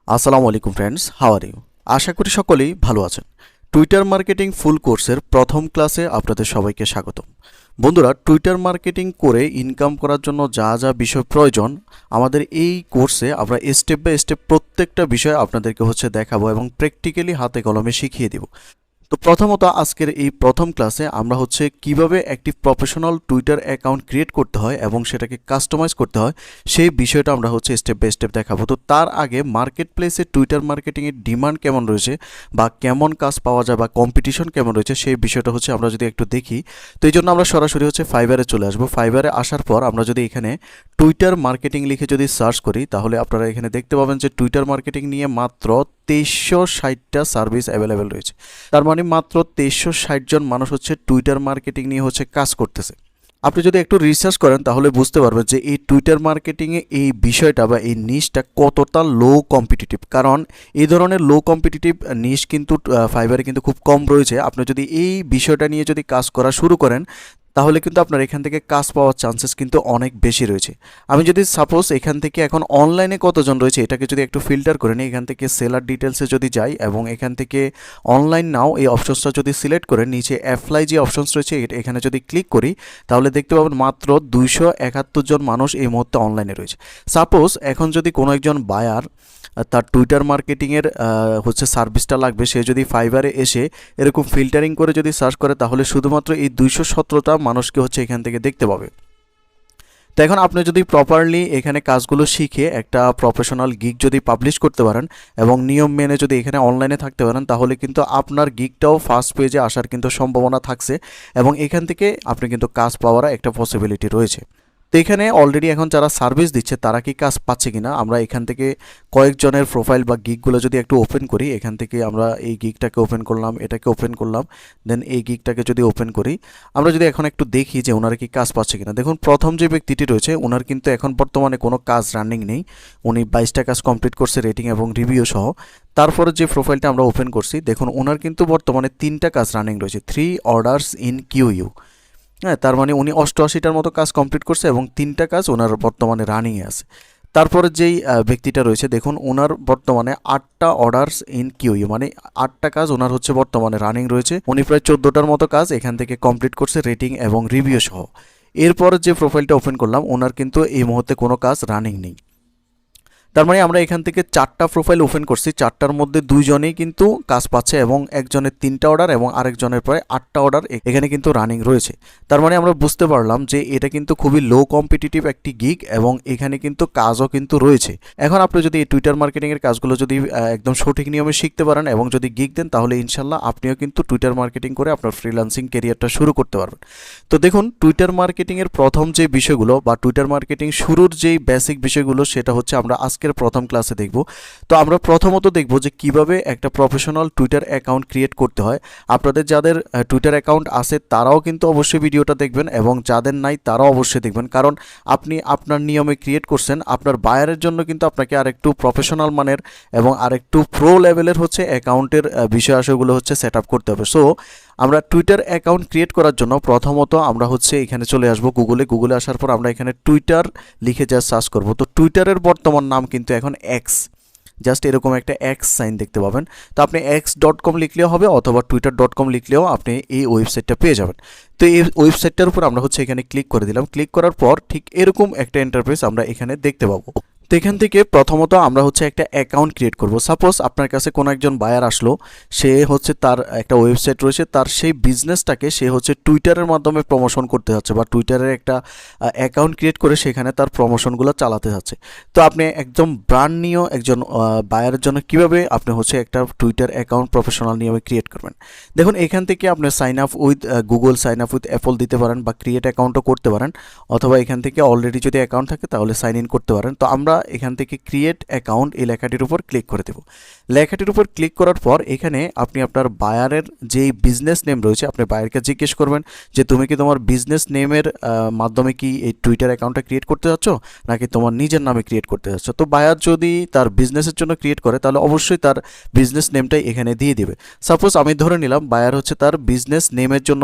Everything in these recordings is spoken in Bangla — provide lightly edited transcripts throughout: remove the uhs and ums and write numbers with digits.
আসসালামু আলাইকুম ফ্রেন্ডস, হাউ আর ইউ? আশা করি সকলেই ভালো আছেন। টুইটার মার্কেটিং ফুল কোর্সের প্রথম ক্লাসে আপনাদের সবাইকে স্বাগতম। বন্ধুরা, টুইটার মার্কেটিং করে ইনকাম করার জন্য যা যা বিষয় প্রয়োজন আমাদের এই কোর্সে আমরা স্টেপ বাই স্টেপ প্রত্যেকটা বিষয় আপনাদেরকে দেখাবো এবং প্র্যাকটিক্যালি হাতে কলমে শিখিয়ে দিব। তো প্রথমত আজকের এই প্রথম ক্লাসে আমরা কিভাবে একটি প্রফেশনাল টুইটার অ্যাকাউন্ট ক্রিয়েট করতে হয় এবং সেটাকে কাস্টমাইজ করতে হয় সেই বিষয়টা আমরা স্টেপ বাই স্টেপ দেখাবো। তো তার আগে মার্কেট প্লেসে টুইটার মার্কেটিংয়ের ডিমান্ড কেমন রয়েছে বা কেমন কাজ পাওয়া যায় বা কম্পিটিশন কেমন রয়েছে সেই বিষয়টা আমরা যদি একটু দেখি। তো এই জন্য আমরা সরাসরি ফাইবারে চলে আসবো। ফাইবারে আসার পর আমরা যদি এখানে টুইটার মার্কেটিং লিখে যদি সার্চ করি তাহলে আপনারা এখানে দেখতে পাবেন যে টুইটার মার্কেটিং নিয়ে মাত্র 2360টা সার্ভিস অ্যাভেলেবেল রয়েছে। তার মানে মাত্র 2360 জন মানুষ টুইটার মার্কেটিং নিয়ে কাজ করতেছে। আপনি যদি একটু রিসার্চ করেন তাহলে বুঝতে পারবেন যে এই টুইটার মার্কেটিংয়ে এই বিষয়টা বা এই নিশটা কতটা লো কম্পিটিটিভ। কারণ এই ধরনের লো কম্পিটিটিভ নিশ কিন্তু ফাইবারে কিন্তু খুব কম রয়েছে। আপনি যদি এই বিষয়টা নিয়ে যদি কাজ করা শুরু করেন তাহলে কিন্তু আপনার এখান থেকে কাজ পাওয়ার চান্সেস কিন্তু অনেক বেশি রয়েছে। আমি যদি সাপোজ এখান থেকে এখন অনলাইনে কতজন রয়েছে এটাকে যদি একটু ফিল্টার করে নিই, এখান থেকে সেলার ডিটেলসে যদি যাই এবং এখান থেকে অনলাইন নাও এই অপশনসটা যদি সিলেক্ট করে নিচে অ্যাপ্লাই যে অপশনস রয়েছে এখানে যদি ক্লিক করি তাহলে দেখতে পাবেন মাত্র 271 জন মানুষ এই মুহূর্তে অনলাইনে রয়েছে। সাপোজ এখন যদি কোনো একজন বায়ার তার টুইটার মার্কেটিংয়ের সার্ভিসটা লাগবে, সে যদি ফাইবারে এসে এরকম ফিল্টারিং করে যদি সার্চ করে তাহলে শুধুমাত্র এই 217টা মানুষকে এখান থেকে দেখতে পাবে। তো এখন আপনি যদি প্রপারলি এখানে কাজগুলো শিখে একটা প্রফেশনাল গিগ যদি পাবলিশ করতে পারেন এবং নিয়ম মেনে যদি এখানে অনলাইনে থাকতে পারেন তাহলে কিন্তু আপনার গিগটাও ফার্স্ট পেজে আসার কিন্তু সম্ভাবনা থাকছে এবং এখান থেকে আপনি কিন্তু কাজ পাওয়ার একটা পসিবিলিটি রয়েছে। তো এখানে অলরেডি এখন যারা সার্ভিস দিচ্ছে তারা কি কাজ পাচ্ছে কিনা আমরা এখান থেকে কয়েকজনের প্রোফাইল বা গিগগুলো যদি একটু ওপেন করি, এখান থেকে আমরা এই গিগটাকে ওপেন করলাম, এটাকে ওপেন করলাম, দেন এই গিগটাকে যদি ওপেন করি আমরা যদি এখন একটু দেখি যে ওনারা কি কাজ পাচ্ছে কিনা। দেখুন প্রথম যে ব্যক্তিটি রয়েছে ওনার কিন্তু এখন বর্তমানে কোনো কাজ রানিং নেই, উনি 22টা কাজ কমপ্লিট করছে রেটিং এবং রিভিউ সহ। তারপরে যে প্রোফাইলটা আমরা ওপেন করছি দেখুন ওনার কিন্তু বর্তমানে 3টা কাজ রানিং রয়েছে, 3 অর্ডার্স ইন কিউ। হ্যাঁ, তার মানে উনি 88টার মতো কাজ কমপ্লিট করছে এবং 3টা কাজ ওনার বর্তমানে রানিংয়ে আছে। তারপরে যেই ব্যক্তিটা রয়েছে দেখুন ওনার বর্তমানে 8টা অর্ডার্স ইন কিউ, মানে 8টা কাজ ওনার বর্তমানে রানিং রয়েছে। উনি প্রায় 14টার মতো কাজ এখান থেকে কমপ্লিট করছে রেটিং এবং রিভিউ সহ। এরপর যে প্রোফাইলটা ওপেন করলাম ওনার কিন্তু এই মুহূর্তে কোনো কাজ রানিং নেই। তার মানে আমরা এখান থেকে 4টা প্রোফাইল ওপেন করছি, 4টার মধ্যে 2জনেই কিন্তু কাজ পাচ্ছে এবং একজনের 3টা অর্ডার এবং আরেকজনের প্রায় 8টা অর্ডার এখানে কিন্তু রানিং রয়েছে। তার মানে আমরা বুঝতে পারলাম যে এটা কিন্তু খুবই লো কম্পিটিটিভ একটি গিগ এবং এখানে কিন্তু কাজও কিন্তু রয়েছে। এখন আপনি যদি এই টুইটার মার্কেটিংয়ের কাজগুলো যদি একদম সঠিক নিয়মে শিখতে পারেন এবং যদি গিগ দেন তাহলে ইনশাল্লাহ আপনিও কিন্তু টুইটার মার্কেটিং করে আপনার ফ্রিল্যান্সিং ক্যারিয়ারটা শুরু করতে পারবেন। তো দেখুন টুইটার মার্কেটিংয়ের প্রথম যে বিষয়গুলো বা টুইটার মার্কেটিং শুরুর যেই বেসিক বিষয়গুলো সেটা আমরা আজকের প্রথম ক্লাসে দেখব। তো আমরা প্রথমত দেখব যে কিভাবে একটা প্রফেশনাল টুইটার অ্যাকাউন্ট ক্রিয়েট করতে হয়। আপনাদের যাদের টুইটার অ্যাকাউন্ট আছে তারাও কিন্তু অবশ্যই ভিডিওটা দেখবেন এবং যাদের নাই তারাও অবশ্যই দেখবেন, কারণ আপনি আপনার নিয়মে ক্রিয়েট করছেন, আপনার বায়ারের জন্য কিন্তু আপনাকে আরেকটু প্রফেশনাল মানের এবং আরেকটু প্রো লেভেলের অ্যাকাউন্টের বিষয় আসেগুলো সেট আপ করতে হবে। সো আমরা টুইটার অ্যাকাউন্ট ক্রিয়েট করার জন্য প্রথমত আমরা এখানে চলে আসব গুগলে আসার পর আমরা এখানে টুইটার লিখে যা সার্চ করব। তো টুইটারের বর্তমান নাম কিন্তু এখন এক্স, জাস্ট এরকম একটা এক্স সাইন দেখতে পাবেন। তো আপনি x.com লিখলেও হবে অথবা twitter.com লিখলেও আপনি এই ওয়েবসাইটটা পেয়ে যাবেন। তো এই ওয়েবসাইটটার উপর আমরা এখানে ক্লিক করে দিলাম। ক্লিক করার পর ঠিক এরকম একটা ইন্টারফেস আমরা এখানে দেখতে পাবো। তো এখান থেকে প্রথমত আমরা একটা অ্যাকাউন্ট ক্রিয়েট করব। সাপোজ আপনার কাছে কোনো একজন বায়ার আসলো, সে তার একটা ওয়েবসাইট রয়েছে, তার সেই বিজনেসটাকে সে টুইটারের মাধ্যমে প্রমোশন করতে যাচ্ছে বা টুইটারের একটা অ্যাকাউন্ট ক্রিয়েট করে সেখানে তার প্রমোশনগুলো চালাতে যাচ্ছে। তো আপনি একদম ব্র্যান্ড নিয়ে একজন বায়ারের জন্য কিভাবে আপনি একটা টুইটার অ্যাকাউন্ট প্রফেশনাল নিয়মে ক্রিয়েট করবেন। দেখুন এখান থেকে আপনি sign up with Google, sign up with Apple দিতে পারেন বা ক্রিয়েট অ্যাকাউন্টও করতে পারেন, অথবা এখান থেকে অলরেডি যদি অ্যাকাউন্ট থাকে তাহলে সাইন ইন করতে পারেন। তো আমরা এখান থেকে ক্রিয়েট অ্যাকাউন্ট এই লেখাটির উপর ক্লিক করে দেব। লেখাটির উপর ক্লিক করার পর এখানে আপনি আপনার বায়ারের যেই বিজনেস নেম রয়েছে আপনি বায়ারকে জিজ্ঞেস করবেন যে তুমি কি তোমার বিজনেস নেমের মাধ্যমে কি এই টুইটার অ্যাকাউন্টটা ক্রিয়েট করতে যাচ্ছ নাকি তোমার নিজের নামে ক্রিয়েট করতে যাচ্ছ। তো বায়ার যদি তার বিজনেসের জন্য ক্রিয়েট করে তাহলে অবশ্যই তার বিজনেস নেমটাই এখানে দিয়ে দিবে। সাপোজ আমি ধরে নিলাম বায়ার তার বিজনেস নেমের জন্য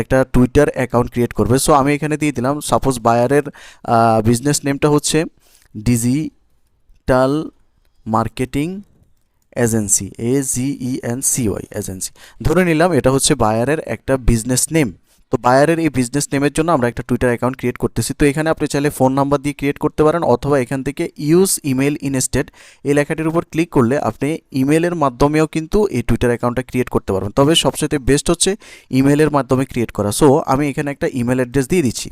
একটা টুইটার অ্যাকাউন্ট ক্রিয়েট করবে। সো আমি এখানে দিয়ে দিলাম সাপোজ বায়ারের বিজনেস নেমটা digital marketing agency, AGENCY agency. ধরে নিলাম এটা হচ্ছে বায়ারের একটা বিজনেস নেম। তো বায়ারের এই বিজনেস নেমের জন্য আমরা একটা টুইটার অ্যাকাউন্ট ক্রিয়েট করতেছি। তো এখানে আপনি চাইলে ফোন নাম্বার দিয়ে ক্রিয়েট করতে পারেন, অথবা এখান থেকে ইউজ ইমেল ইনস্টেড এই লেখাটির উপর ক্লিক করলে আপনি ইমেলের মাধ্যমেও কিন্তু এই টুইটার অ্যাকাউন্টটা ক্রিয়েট করতে পারবেন। তবে সবচেয়ে বেস্ট হচ্ছে ইমেলের মাধ্যমে ক্রিয়েট করা। সো আমি এখানে একটা ইমেল অ্যাড্রেস দিয়ে দিচ্ছি।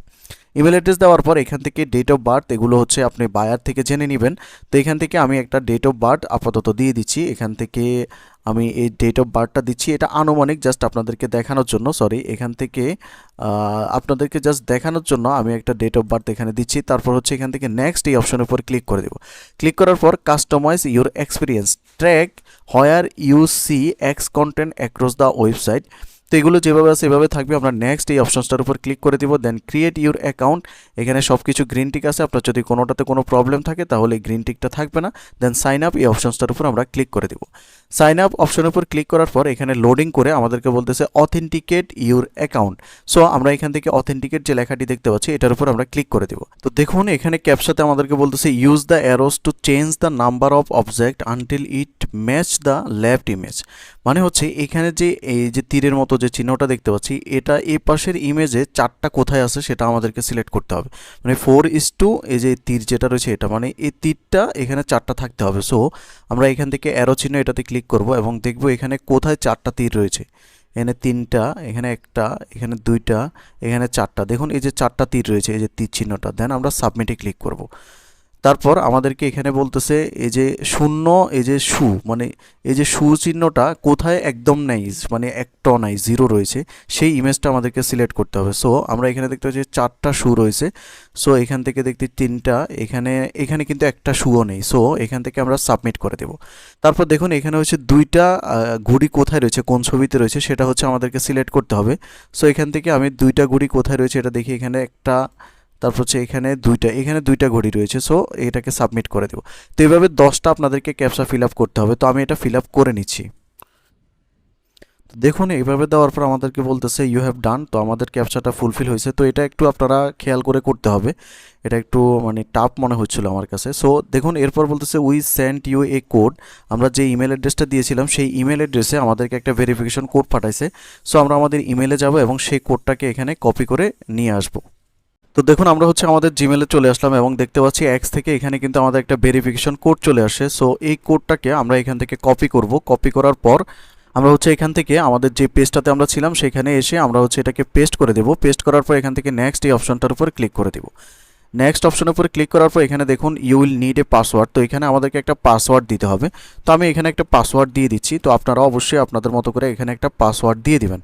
ইমেল অ্যাড্রেস দেওয়ার পর এখান থেকে ডেট অফ বার্থ এগুলো হচ্ছে আপনি বায়ার থেকে জেনে নেবেন। তো এখান থেকে আমি একটা ডেট অফ বার্থ আপাতত দিয়ে দিচ্ছি। এখান থেকে আমি এই ডেট অফ বার্থটা দিচ্ছি, এটা আনুমানিক জাস্ট আপনাদেরকে দেখানোর জন্য, সরি এখান থেকে আপনাদেরকে জাস্ট দেখানোর জন্য আমি একটা ডেট অফ বার্থ এখানে দিচ্ছি। তারপর হচ্ছে এখান থেকে নেক্সট এই অপশনের উপর ক্লিক করে দেব। ক্লিক করার পর customize your experience track where you see X content across the website. তো এগুলো যেভাবে আছে এভাবে থাকবে। আমরা নেক্সট এই অপশনসটার উপর ক্লিক করে দিব। দেন ক্রিয়েট ইউর অ্যাকাউন্ট, এখানে সব কিছু গ্রিন টিক আছে। আপনার যদি কোনোটাতে কোনো প্রবলেম থাকে তাহলে এই গ্রিন টিকটা থাকবে না। দেন সাইন আপ এই অপশনসটার উপর আমরা ক্লিক করে দিব। সাইন আপ অপশনের উপর ক্লিক করার পর এখানে লোডিং করে আমাদেরকে বলতেছে অথেন্টিকেট ইউর অ্যাকাউন্ট। সো আমরা এখান থেকে অথেন্টিকেট যে লেখাটি দেখতে পাচ্ছি এটার উপর আমরা ক্লিক করে দেব। তো দেখুন এখানে ক্যাপশাতে আমাদেরকে বলতেছে use the arrows to change the number of object until it match the left image. মানে হচ্ছে এখানে যে এই যে তীরের মতো যে চিহ্নটা দেখতে পাচ্ছি, এটা এই পাশের ইমেজে চারটা কোথায় আছে সেটা আমাদেরকে সিলেক্ট করতে হবে। মানে 4:2 এই যে তীর যেটা রয়েছে এটা, মানে এই তীরটা এখানে চারটা থাকতে হবে। সো আমরা এখান থেকে অ্যারো চিহ্ন এটাতে ক্লিক করব এবং দেখব এখানে কোথায় চারটা তীর রয়েছে। এখানে তিনটা, এখানে একটা, এখানে দুইটা, এখানে চারটা। দেখুন এই যে চারটা তীর রয়েছে, এই যে তীর চিহ্নটা। দেন আমরা সাবমিটে ক্লিক করব। তারপর আমাদেরকে এখানে বলতেছে এই যে শূন্য, এই যে শু, মানে এই যে শু চিহ্নটা কোথায় একদম নাই, মানে একটা নাই, জিরো রয়েছে, সেই ইমেজটা আমাদেরকে সিলেক্ট করতে হবে। সো আমরা এখানে দেখতে পাচ্ছি চারটা শু রয়েছে। সো এখান থেকে দেখতে তিনটা, এখানে এখানে কিন্তু একটা শুও নেই। সো এখান থেকে আমরা সাবমিট করে দেব। তারপর দেখুন এখানে হচ্ছে দুইটা ঘুড়ি কোথায় রয়েছে, কোন ছবিতে রয়েছে সেটা হচ্ছে আমাদেরকে সিলেক্ট করতে হবে। সো এখান থেকে আমি দুইটা ঘুড়ি কোথায় রয়েছে এটা দেখি, এখানে একটা, তারপর হচ্ছে এখানে দুইটা ঘড়ি রয়েছে। সো এটাকে সাবমিট করে দেব। তো এইভাবে 10টা আপনাদেরকে ক্যাপচা ফিল আপ করতে হবে। তো আমি এটা ফিল আপ করে নিচ্ছি। দেখুন এইভাবে দেওয়ার পর আমাদেরকে বলতেছে ইউ হ্যাভ ডান। তো আমাদের ক্যাপচাটা ফুলফিল হয়েছে। তো এটা একটু আপনারা খেয়াল করে করতে হবে, এটা একটু মানে টাফ মনে হচ্ছিল আমার কাছে। সো দেখুন এরপর বলতেছে we sent you a code. আমরা যে ইমেল অ্যাড্রেসটা দিয়েছিলাম সেই ইমেল অ্যাড্রেসে আমাদেরকে একটা ভেরিফিকেশন কোড পাঠাইছে। সো আমরা আমাদের ইমেলে যাব এবং সেই কোডটাকে এখানে কপি করে নিয়ে আসবো। তো দেখুন আমরা হচ্ছে আমাদের জিমেলে চলে আসলাম এবং দেখতে পাচ্ছি এক্স থেকে এখানে কিন্তু আমাদের একটা ভেরিফিকেশন কোড চলে আসে। সো এই কোডটাকে আমরা এখান থেকে কপি করব। কপি করার পর আমরা হচ্ছে এখান থেকে আমাদের যে পেজটাতে আমরা ছিলাম সেখানে এসে আমরা হচ্ছে এটাকে পেস্ট করে দেব। পেস্ট করার পর এখান থেকে নেক্সট এই অপশনটার উপর ক্লিক করে দেব। নেক্সট অপশনের উপর ক্লিক করার পর এখানে দেখুন you will need a password. তো এখানে আমাদেরকে একটা পাসওয়ার্ড দিতে হবে। তো আমি এখানে একটা পাসওয়ার্ড দিয়ে দিচ্ছি। তো আপনারা অবশ্যই আপনাদের মতো করে এখানে একটা পাসওয়ার্ড দিয়ে দিবেন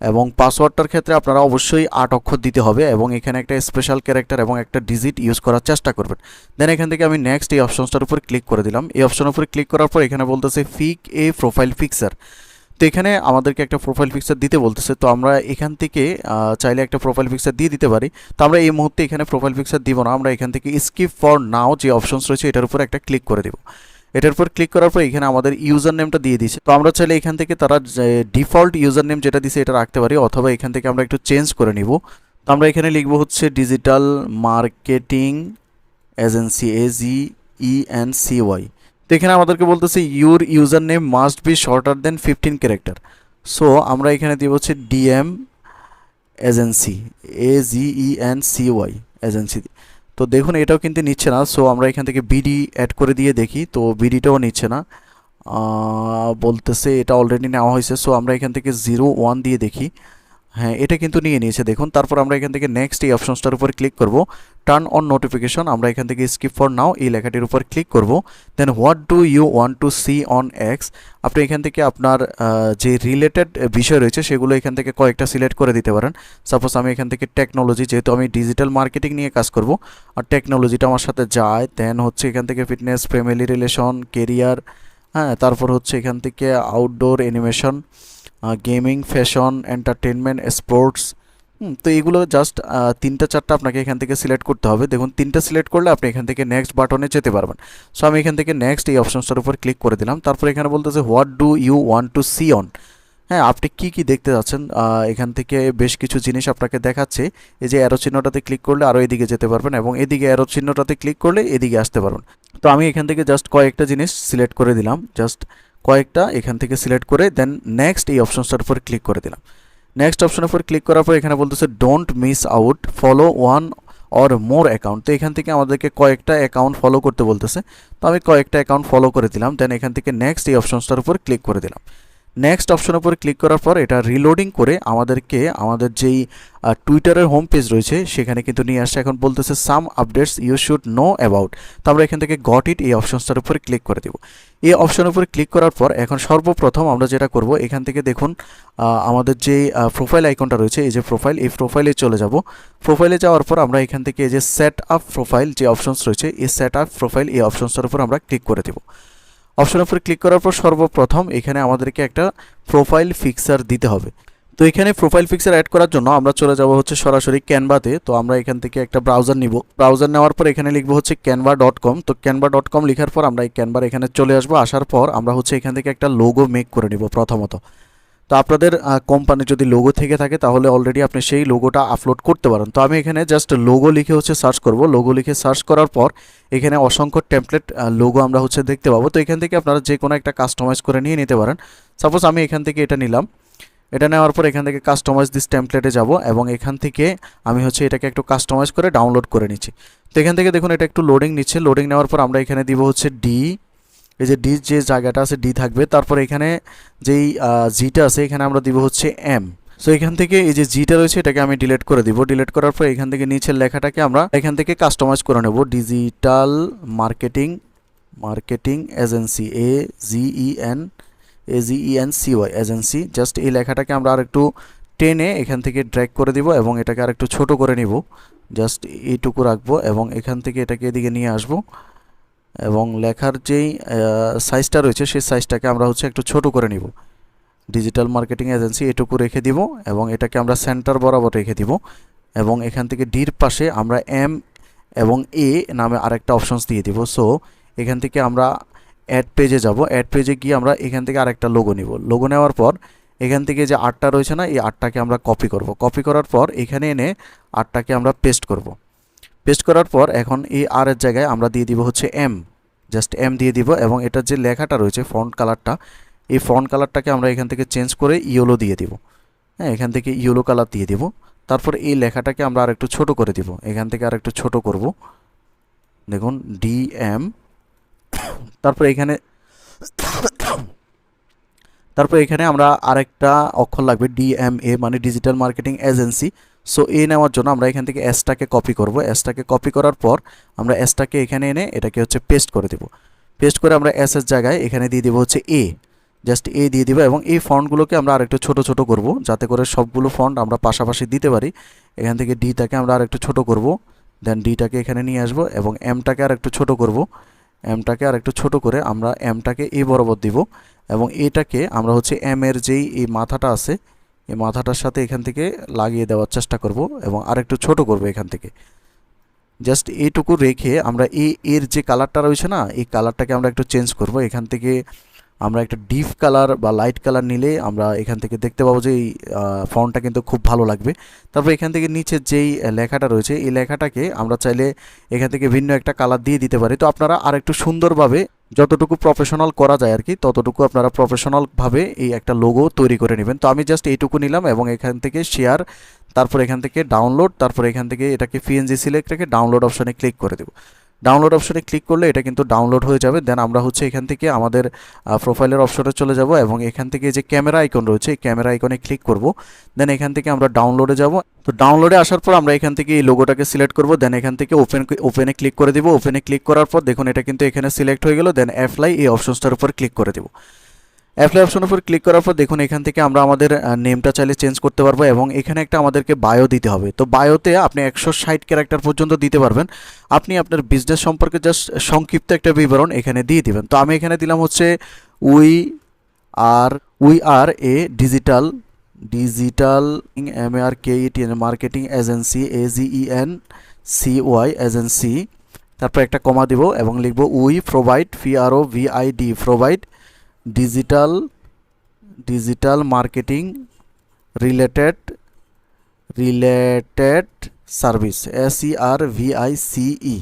এবং পাসওয়ার্ডটার ক্ষেত্রে আপনারা অবশ্যই 8 অক্ষর দিতে হবে এবং এখানে একটা স্পেশাল ক্যারেক্টার এবং একটা ডিজিট ইউজ করার চেষ্টা করবেন। দেন এখান থেকে আমি নেক্সট এই অপশনসটার উপর ক্লিক করে দিলাম। এই অপশনের উপর ক্লিক করার পর এখানে বলতেছে ফিক এ প্রোফাইল পিকচার। তো এখানে আমাদেরকে একটা প্রোফাইল পিকচার দিতে বলতেছে। তো আমরা এখান থেকে চাইলে একটা প্রোফাইল পিকচার দিয়ে দিতে পারি। তো আমরা এই মুহূর্তে এখানে প্রোফাইল পিকচার দিব না। আমরা এখান থেকে স্কিপ ফর নাও যে অপশনস রয়েছে এটার উপর একটা ক্লিক করে দেব। এটার উপর ক্লিক করার পর এখানে আমাদের ইউজার নেমটা দিয়ে দিয়েছে। তো আমরা চাইলে এখান থেকে তারা ডিফল্ট ইউজার নেম যেটা দিয়েছে এটা রাখতে পারি, অথবা এখান থেকে আমরা একটু চেঞ্জ করে নিব। তো আমরা এখানে লিখব হচ্ছে ডিজিটাল মার্কেটিং এজেন্সি, AGENCY। তো এখানে আমাদেরকে বলতেছে your user name must be shorter than 15 character. So আমরা এখানে দিব হচ্ছে DM এজেন্সি, AGENCY এজেন্সি। তো দেখুন এটাও কিন্তু নিচ্ছে না। সো আমরা এখান থেকে বিডি অ্যাড করে দিয়ে দেখি। তো বিডিটাও নিচ্ছে না, বলতেছে এটা অলরেডি নেওয়া হয়েছে। সো আমরা এখান থেকে 01 দিয়ে দেখি। হ্যাঁ এটা কিন্তু নিয়ে নিয়েছে দেখুন। তারপর আমরা এখান থেকে নেক্সট এই অপশনসটার উপর ক্লিক করব। টার্ন অন নোটিফিকেশন, আমরা এখান থেকে স্কিপ ফর নাও এই লেখাটির উপর ক্লিক করব। Then what do you want to see on X. আপনি এখান থেকে আপনার যে রিলেটেড বিষয় রয়েছে সেগুলো এখান থেকে কয়েকটা সিলেক্ট করে দিতে পারেন। সাপোজ আমি এখান থেকে টেকনোলজি, যেহেতু আমি ডিজিটাল মার্কেটিং নিয়ে কাজ করব আর টেকনোলজিটা আমার সাথে যায়। দেন হচ্ছে এখান থেকে ফিটনেস, ফ্যামিলি রিলেশন, কেরিয়ার, হ্যাঁ তারপর হচ্ছে এখান থেকে outdoor, animation, gaming, fashion, entertainment, sports. তো এগুলো জাস্ট 3-4টা আপনাকে এখান থেকে সিলেক্ট করতে হবে। দেখুন 3টা সিলেক্ট করলে আপনি এখান থেকে নেক্সট বাটনে যেতে পারবেন। সো আমি এখান থেকে নেক্সট এই অপশনসটার উপর ক্লিক করে দিলাম। তারপর এখানে বলতেছে what do you want to see on. হ্যাঁ আপনি কি দেখতে যাচ্ছেন, এখান থেকে বেশ কিছু জিনিস আপনাকে দেখাচ্ছে। এই যে অ্যারো চিহ্নটাতে ক্লিক করলে আরও এদিকে যেতে পারবেন এবং এদিকে অ্যারো চিহ্নটাতে ক্লিক করলে এদিকে আসতে পারবেন। তো তো আমি এখান থেকে জাস্ট কয়েকটা জিনিস সিলেক্ট করে দিলাম, জাস্ট কয়েকটা এখান থেকে সিলেক্ট করে দেন নেক্সট এই অপশনসটার উপর ক্লিক করে দিলাম। নেক্সট অপশনের উপর ক্লিক করার পর এখানে বলতেছে don't miss out, follow one or more account. তো এখান থেকে আমাদেরকে কয়েকটা অ্যাকাউন্ট ফলো করতে বলতেছে, তো আমি কয়েকটা অ্যাকাউন্ট ফলো করে দিলাম। দেন এখান থেকে নেক্সট এই অপশনসটার উপর ক্লিক করে দিলাম। নেক্সট অপশনের উপর ক্লিক করার পর এটা রিলোডিং করে আমাদেরকে আমাদের যেই টুইটারের হোম পেজ রয়েছে সেখানে কিন্তু নিয়ে আসছে। এখন বলতেছে some updates you should know about. তো আমরা এখান থেকে গট ইট এই অপশনসটার উপর ক্লিক করে দেব। এই অপশনের উপর ক্লিক করার পর এখন সর্বপ্রথম আমরা যেটা করব, এখান থেকে দেখুন আমাদের যে প্রোফাইল আইকনটা রয়েছে, এই যে প্রোফাইল, এই প্রোফাইলে চলে যাব। প্রোফাইলে যাওয়ার পর আমরা এখান থেকে এই যে সেট আপ প্রোফাইল যে অপশনস রয়েছে, এই সেট আপ প্রোফাইল এই অপশনসটার উপর আমরা ক্লিক করে দেব। অপশনের উপর ক্লিক করার পর সর্বপ্রথম এখানে আমাদেরকে একটা প্রোফাইল পিকচার দিতে হবে। তো এখানে প্রোফাইল পিকচার অ্যাড করার জন্য আমরা চলে যাব হচ্ছে সরাসরি ক্যানভাতে। তো আমরা এখান থেকে একটা ব্রাউজার নিব, ব্রাউজার নেওয়ার পর এখানে লিখবো হচ্ছে canva.com। তো canva.com লেখার পর আমরা এই ক্যানভার এখানে চলে আসবো। আসার পর আমরা হচ্ছে এখান থেকে একটা লোগো মেক করে নিব প্রথমত। তো আপনাদের কোম্পানি যদি লোগো থেকে থাকে তাহলে অলরেডি আপনি সেই লোগোটা আপলোড করতে পারেন। তো আমি এখানে জাস্ট লোগো লিখে হচ্ছে সার্চ করব। লোগো লিখে সার্চ করার পর এখানে অসংখ্য টেমপ্লেট লোগো আমরা হচ্ছে দেখতে পাবো। তো এখান থেকে আপনারা যে কোনো একটা কাস্টমাইজ করে নিয়ে নিতে পারেন। সাপোজ আমি এখান থেকে এটা নিলাম, এটা নেওয়ার পর এখান থেকে কাস্টমাইজ দিস টেমপ্লেটে যাব এবং এখান থেকে আমি হচ্ছে এটাকে একটু কাস্টমাইজ করে ডাউনলোড করে নিচ্ছি। তো এখান থেকে দেখুন এটা একটু লোডিং নিচ্ছে। লোডিং নেওয়ার পর আমরা এখানে দিব হচ্ছে ডি, এই যে ডি যে জায়গাটা আছে ডি থাকবে, তারপর এখানে যেই জিটা আছে এখানে আমরা দিব হচ্ছে এম। সো এখান থেকে এই যে জিটা রয়েছে এটাকে আমি ডিলিট করে দিব। ডিলিট করার পর এখান থেকে নিচের লেখাটাকে আমরা এখান থেকে কাস্টমাইজ করে নেব, digital marketing agency, AGENCY agency. Just এই লেখাটাকে আমরা আর একটু টেনে এখান থেকে ড্র্যাগ করে দিব এবং এটাকে আর একটু ছোট করে নিব, জাস্ট এইটুকু রাখবো এবং এখান থেকে এটাকে এদিকে নিয়ে আসবো এবং লেখার যেই সাইজটা রয়েছে সেই সাইজটাকে আমরা হচ্ছে একটু ছোট করে নিব। ডিজিটাল মার্কেটিং এজেন্সি এটুকু রেখে দিব এবং এটাকে আমরা সেন্টার বরাবর রেখে দিব এবং এখান থেকে ডির পাশে আমরা এম এবং এ নামে আরেকটা অপশনস দিয়ে দিব। সো এখান থেকে আমরা অ্যাড পেজে যাব। অ্যাড পেজে গিয়ে আমরা এখান থেকে আরেকটা লোগো নিব। লোগো নেওয়ার পর এখান থেকে যে আটটা রয়েছে না, এই আটটাকে আমরা কপি করব। কপি করার পর এখানে এনে আটটাকে আমরা পেস্ট করব। পেস্ট করার পর এখন এই আর এর জায়গায় আমরা দিয়ে দিব হচ্ছে এম, জাস্ট এম দিয়ে দিব এবং এটার যে লেখাটা রয়েছে ফন্ট কালারটা, এই ফন্ট কালারটাকে আমরা এখান থেকে চেঞ্জ করে ইয়েলো দিয়ে দিব। হ্যাঁ, এখান থেকে ইয়েলো কালার দিয়ে দিব। তারপর এই লেখাটাকে আমরা আর একটু ছোট করে দিব, এখান থেকে আর একটু ছোট করব, দেখুন ডিএম। তারপর এখানে আমরা আরেকটা অক্ষর লাগবে DMA, মানে ডিজিটাল মার্কেটিং এজেন্সি। সো এ নেওয়ার জন্য আমরা এখান থেকে এসটাকে কপি করব। এসটাকে কপি করার পর আমরা এসটাকে এখানে এনে এটাকে হচ্ছে পেস্ট করে দেব। পেস্ট করে আমরা এস এর জায়গায় এখানে দিয়ে দেবো হচ্ছে এ, জাস্ট এ দিয়ে দিব এবং এই ফন্টগুলোকে আমরা আরেকটু ছোট ছোট করব যাতে করে সবগুলো ফন্ট আমরা পাশাপাশি দিতে পারি। এখান থেকে ডিটাকে আমরা আরেকটু ছোট করব, দেন ডিটাকে এখানে নিয়ে আসবো এবং এমটাকে আরেকটু ছোট করব। এমটাকে আরেকটু ছোট করে আমরা এমটাকে এ বরাবর দিব এবং এটাকে আমরা হচ্ছে এম এর যেই এই মাথাটা আছে এই মাথাটার সাথে এখান থেকে লাগিয়ে দেওয়ার চেষ্টা করব এবং আরেকটু ছোট করব। এখান থেকে জাস্ট এইটুকু রেখে আমরা এর যে কালারটা রয়েছে না, এই কালারটাকে আমরা একটু চেঞ্জ করব। এখান থেকে আমরা একটা ডিপ কালার বা লাইট কালার নিলে আমরা এখান থেকে দেখতে পাবো যে এই ফন্টটা কিন্তু খুব ভালো লাগবে। তারপর এখান থেকে নিচের যেই লেখাটা রয়েছে এই লেখাটাকে আমরা চাইলে এখান থেকে ভিন্ন একটা কালার দিয়ে দিতে পারি। তো আপনারা আর একটু সুন্দরভাবে যতটুকু প্রফেশনাল করা যায় আর কি ততটুকু আপনারা প্রফেশনালভাবে এই একটা লোগো তৈরি করে নেবেন। তো আমি জাস্ট এইটুকু নিলাম এবং এখান থেকে শেয়ার, তারপর এখান থেকে ডাউনলোড, তারপর এখান থেকে এটাকে PNG সিলেক্ট রেখে ডাউনলোড অপশানে ক্লিক করে দেব। ডাউনলোড অপশনে ক্লিক করলে এটা কিন্তু ডাউনলোড হয়ে যাবে। দেন আমরা হচ্ছে এখান থেকে আমাদের প্রোফাইলের অপশনে চলে যাব এবং এখান থেকে যে ক্যামেরা আইকন রয়েছে এই ক্যামেরা আইকনে ক্লিক করব। দেন এখান থেকে আমরা ডাউনলোডে যাব। তো ডাউনলোডে আসার পর আমরা এখান থেকে এই লোগোটাকে সিলেক্ট করব। দেন এখান থেকে ওপেনে ক্লিক করে দিব। ওপেনে ক্লিক করার পর দেখুন এটা কিন্তু এখানে সিলেক্ট হয়ে গেল। দেন অ্যাপ্লাই এই অপশনসটার উপর ক্লিক করে দেব। অ্যাপ্লাই অপশনের উপর ক্লিক করার পর দেখুন এখান থেকে আমরা আমাদের নেমটা চাইলে চেঞ্জ করতে পারবো এবং এখানে একটা আমাদেরকে বায়ো দিতে হবে। তো বায়োতে আপনি 160 ক্যারেক্টার পর্যন্ত দিতে পারবেন। আপনি আপনার বিজনেস সম্পর্কে জাস্ট সংক্ষিপ্ত একটা বিবরণ এখানে দিয়ে দিবেন। তো আমি এখানে দিলাম হচ্ছে we are A digital marketing agency, AGENCY agency, তারপর একটা কমা দিব এবং লিখব we provide provide digital marketing related service, SERVICE।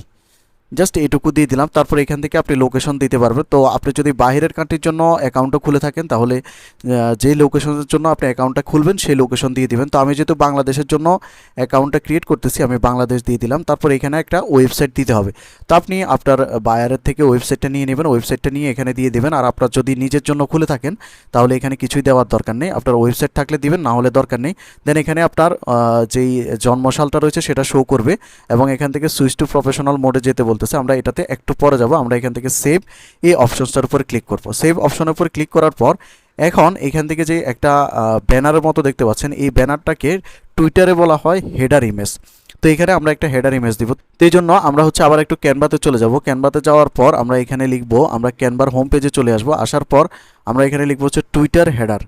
Just এইটুকু দিয়ে দিলাম। তারপর এখান থেকে আপনি লোকেশন দিতে পারবেন। তো আপনি যদি বাইরের কান্ট্রির জন্য অ্যাকাউন্টটা খুলে থাকেন তাহলে যে লোকেশনের জন্য আপনি অ্যাকাউন্টটা খুলবেন সেই লোকেশন দিয়ে দিবেন। তো আমি যেহেতু বাংলাদেশের জন্য অ্যাকাউন্টটা ক্রিয়েট করতেছি, আমি বাংলাদেশ দিয়ে দিলাম। তারপর এখানে একটা ওয়েবসাইট দিতে হবে। তো আপনি আপনার বায়ারের থেকে ওয়েবসাইটটা নিয়ে নেবেন, ওয়েবসাইটটা নিয়ে এখানে দিয়ে দেবেন। আর আপনার যদি নিজের জন্য খুলে থাকেন তাহলে এখানে কিছুই দেওয়ার দরকার নেই, আপনার ওয়েবসাইট থাকলে দিবেন, না হলে দরকার নেই। দেন এখানে আপনার যেই জন্মসালটা রয়েছে সেটা শো করবে এবং এখান থেকে সুইচ টু প্রফেশনাল মোডে যেতে বলতেছে। আমরা এটাতে একটু পরে যাব। আমরা এখান থেকে সেভ এই অপশনসটার উপরে ক্লিক করব। সেভ অপশনের উপরে ক্লিক করার পর এখন এখান থেকে যে একটা ব্যানারের মতো দেখতে পাচ্ছেন, এই ব্যানারটাকে টুইটারে বলা হয় হেডার ইমেজ। তো এখানে আমরা একটা হেডার ইমেজ দিব। তো এই জন্য আমরা হচ্ছে আবার একটু ক্যানভাতে চলে যাব। ক্যানভাতে যাওয়ার পর আমরা এখানে লিখব, আমরা ক্যানভার হোম পেজে চলে আসব। আসার পর আমরা এখানে লিখব হচ্ছে Twitter header,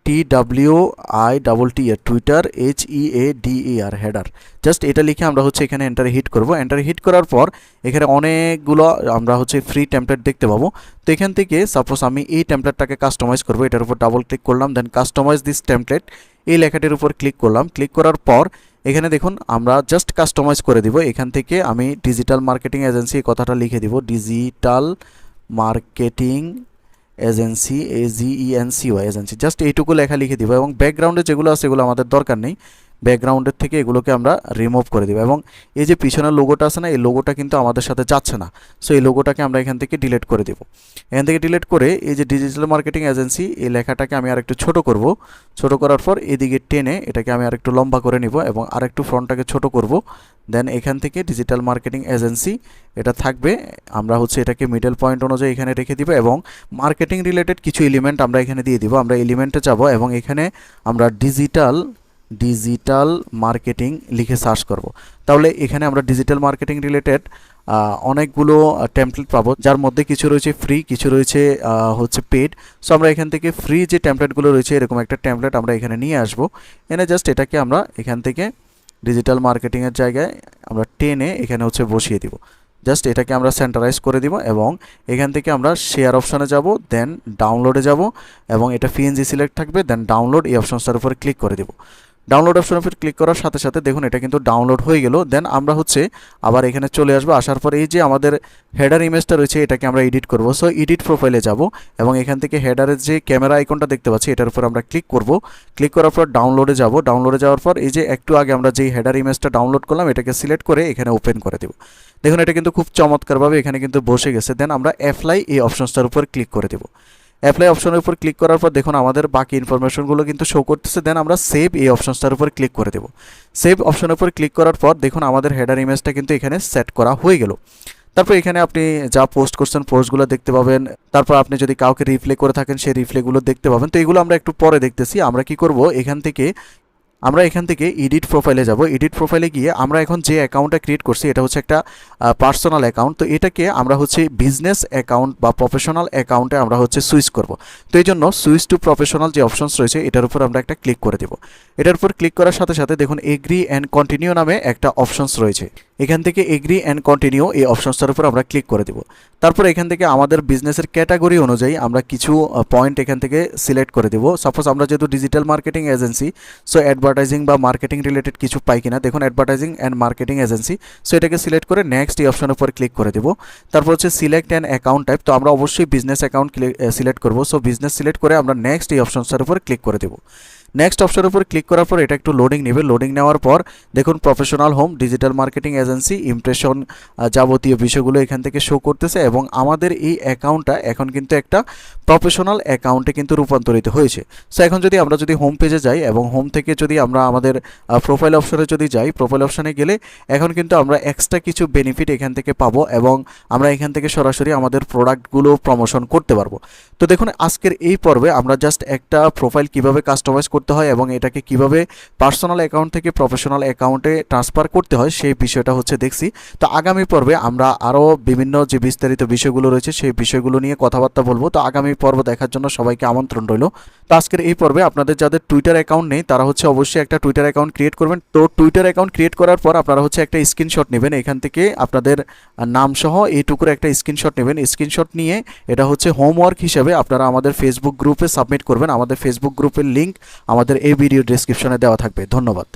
TWITTER, Twitter HEADER, header. Just এটা লিখে আমরা হচ্ছে এখানে এন্টারে হিট করব। এন্টারে হিট করার পর এখানে অনেকগুলো আমরা হচ্ছে ফ্রি টেমপ্লেট দেখতে পাবো। তো এখান থেকে সাপোজ আমি এই টেমপ্লেটটাকে কাস্টমাইজ করব, এটার উপর ডাবল ক্লিক করলাম। দেন কাস্টমাইজ দিস টেমপ্লেট এই লেখাটির উপর ক্লিক করলাম। ক্লিক করার পর এখানে দেখুন আমরা জাস্ট কাস্টমাইজ করে দিব। এখান থেকে আমি ডিজিটাল মার্কেটিং এজেন্সি কথাটা লিখে দিব, digital marketing agency, AGENCY agency, just এইটুকু লেখা লিখে দিব। এবং ব্যাকগ্রাউন্ডে যেগুলো আছে এগুলো আমাদের দরকার নেই, ব্যাকগ্রাউন্ডের থেকে এগুলোকে আমরা রিমুভ করে দেব। এবং এই যে পিছনের লোগোটা আছে না, এই লোগোটা কিন্তু আমাদের সাথে যাচ্ছে না। সো এই লোগোটাকে আমরা এখান থেকে ডিলিট করে দেব। এখান থেকে ডিলিট করে এই যে ডিজিটাল মার্কেটিং এজেন্সি এই লেখাটাকে আমি আরেকটু ছোট করব। ছোট করার পর এদিকে টেনে এটাকে আমি আরেকটু লম্বা করে নিব এবং আরেকটু ফ্রন্টটাকে ছোট করব। দেন এখান থেকে ডিজিটাল মার্কেটিং এজেন্সি এটা থাকবে, আমরা হচ্ছে এটাকে মিডল পয়েন্ট অনুযায়ী এখানে রেখে দিব এবং মার্কেটিং রিলেটেড কিছু এলিমেন্ট আমরা এখানে দিয়ে দিব। আমরা এলিমেন্টে যাব এবং এখানে আমরা ডিজিটাল মার্কেটিং লিখে সার্চ করব। তাহলে এখানে আমরা ডিজিটাল মার্কেটিং রিলেটেড অনেকগুলো টেমপ্লেট পাবো, যার মধ্যে কিছু রয়েছে ফ্রি, কিছু রয়েছে হচ্ছে পেড। সো আমরা এখান থেকে ফ্রি যে টেমপ্লেটগুলো রয়েছে এরকম একটা টেমপ্লেট আমরা এখানে নিয়ে আসব। এনে জাস্ট এটাকে আমরা এখান থেকে ডিজিটাল মার্কেটিংয়ের জায়গায় আমরা টেনে এখানে হচ্ছে বসিয়ে দিব। জাস্ট এটাকে আমরা সেন্টারাইজ করে দিব এবং এখান থেকে আমরা শেয়ার অপশানে যাব, দেন ডাউনলোডে যাব এবং এটা PNG সিলেক্ট থাকবে। দেন ডাউনলোড এই অপশনসটার উপরে ক্লিক করে দেব। ডাউনলোড অপশনের উপর ক্লিক করার সাথে সাথে দেখুন এটা কিন্তু ডাউনলোড হয়ে গেল। দেন আমরা হচ্ছে আবার এখানে চলে আসবো। আসার পর এই যে আমাদের হেডার ইমেজটা রয়েছে এটাকে আমরা এডিট করব। সো এডিট প্রোফাইলে যাব এবং এখান থেকে হেডারের যে ক্যামেরা আইকনটা দেখতে পাচ্ছি এটার উপর আমরা ক্লিক করব। ক্লিক করার পর ডাউনলোডে যাব। ডাউনলোডে যাওয়ার পর এই যে একটু আগে আমরা যেই হেডার ইমেজটা ডাউনলোড করলাম এটাকে সিলেক্ট করে এখানে ওপেন করে দেব। দেখুন এটা কিন্তু খুব চমৎকারভাবে এখানে কিন্তু বসে গেছে। দেন আমরা অ্যাপ্লাই এই অপশনসটার উপর ক্লিক করে দেব। অ্যাপ্লাই অপশনের উপর ক্লিক করার পর দেখুন আমাদের বাকি ইনফরমেশনগুলো কিন্তু শো করতেছে। দেন আমরা সেভ এই অপশনসটার উপর ক্লিক করে দেব। সেভ অপশনের উপর ক্লিক করার পর দেখুন আমাদের হেডার ইমেজটা কিন্তু এখানে সেট করা হয়ে গেল। তারপর এখানে আপনি যা পোস্ট করছেন পোস্টগুলো দেখতে পাবেন। তারপর আপনি যদি কাউকে রিপ্লে করে থাকেন সেই রিপ্লেগুলো দেখতে পাবেন। তো এগুলো আমরা একটু পরে দেখতেছি। আমরা কি করব, এখান থেকে এডিট প্রোফাইলে যাব। এডিট প্রোফাইলে গিয়ে আমরা এখন যে অ্যাকাউন্টটা ক্রিয়েট করছি এটা হচ্ছে একটা পার্সোনাল অ্যাকাউন্ট। তো এটাকে আমরা হচ্ছে বিজনেস অ্যাকাউন্ট বা প্রফেশনাল অ্যাকাউন্টে আমরা হচ্ছে সুইচ করব। তো এই জন্য সুইচ টু প্রফেশনাল যে অপশনস রয়েছে এটার উপর আমরা একটা ক্লিক করে দেব। এটার উপর ক্লিক করার সাথে সাথে দেখুন এগ্রি অ্যান্ড কন্টিনিউ নামে একটা অপশনস রয়েছে। এখান থেকে এগ্রি অ্যান্ড কন্টিনিউ এই অপশনসটার উপর আমরা ক্লিক করে দেব। তারপর এখান থেকে আমাদের বিজনেসের ক্যাটাগরি অনুযায়ী আমরা কিছু পয়েন্ট এখান থেকে সিলেক্ট করে দেব। সাপোজ আমরা যেহেতু digital marketing agency, so advertising বা মার্কেটিং রিলেটেড কিছু পাই কিনা, দেখুন advertising and marketing agency. So এটাকে সিলেক্ট করে নেক্সট এই অপশনের উপর ক্লিক করে দেব। তারপর হচ্ছে সিলেক্ট অ্যান্ড অ্যাকাউন্ট টাইপ, তো আমরা অবশ্যই বিজনেস অ্যাকাউন্ট সিলেক্ট করব। সো বিজনেস সিলেক্ট করে আমরা নেক্সট এই অপশনসটার উপর ক্লিক করে দেব। নেক্সট অপশনের উপর ক্লিক করার পর এটা একটু লোডিং নেবে। লোডিং নেওয়ার পর দেখুন professional home, digital marketing agency, impression যাবতীয় বিষয়গুলো এখান থেকে শো করতেছে এবং আমাদের এই অ্যাকাউন্টটা এখন কিন্তু একটা প্রফেশনাল অ্যাকাউন্টে কিন্তু রূপান্তরিত হয়েছে। সো এখন আমরা যদি হোম পেজে যাই এবং হোম থেকে যদি আমরা আমাদের প্রোফাইল অপশনে যদি যাই, প্রোফাইল অপশনে গেলে এখন কিন্তু আমরা এক্সট্রা কিছু বেনিফিট এখান থেকে পাবো এবং আমরা এখান থেকে সরাসরি আমাদের প্রোডাক্টগুলো প্রমোশন করতে পারবো। তো দেখুন আজকের এই পর্বে আমরা জাস্ট একটা প্রোফাইল কিভাবে কাস্টমাইজ করতে হয় এবং এটাকে কিভাবে পার্সোনাল অ্যাকাউন্ট থেকে প্রফেশনাল অ্যাকাউন্টে ট্রান্সফার করতে হয় সেই বিষয়টা হচ্ছে দেখছি। তো আগামী পর্বে আমরা আরও বিভিন্ন যে বিস্তারিত বিষয়গুলো রয়েছে সেই বিষয়গুলো নিয়ে কথাবার্তা বলবো। তো আগামী পর্ব দেখার জন্য সবাইকে আমন্ত্রণ রইল। তো আজকের এই পর্বে আপনাদের যাদের টুইটার অ্যাকাউন্ট নেই তারা হচ্ছে অবশ্যই একটা টুইটার অ্যাকাউন্ট ক্রিয়েট করবেন। তো টুইটার অ্যাকাউন্ট ক্রিয়েট করার পর আপনারা হচ্ছে একটা স্ক্রিনশট নেবেন। এখান থেকে আপনাদের নাম সহ এইটুকুর একটা স্ক্রিনশট নেবেন। স্ক্রিনশট নিয়ে এটা হচ্ছে হোমওয়ার্ক হিসেবে আপনারা আমাদের ফেসবুক গ্রুপে সাবমিট করবেন। আমাদের ফেসবুক গ্রুপের লিঙ্ক আমাদের এই ভিডিও ডেসক্রিপশনে দেওয়া থাকবে। ধন্যবাদ।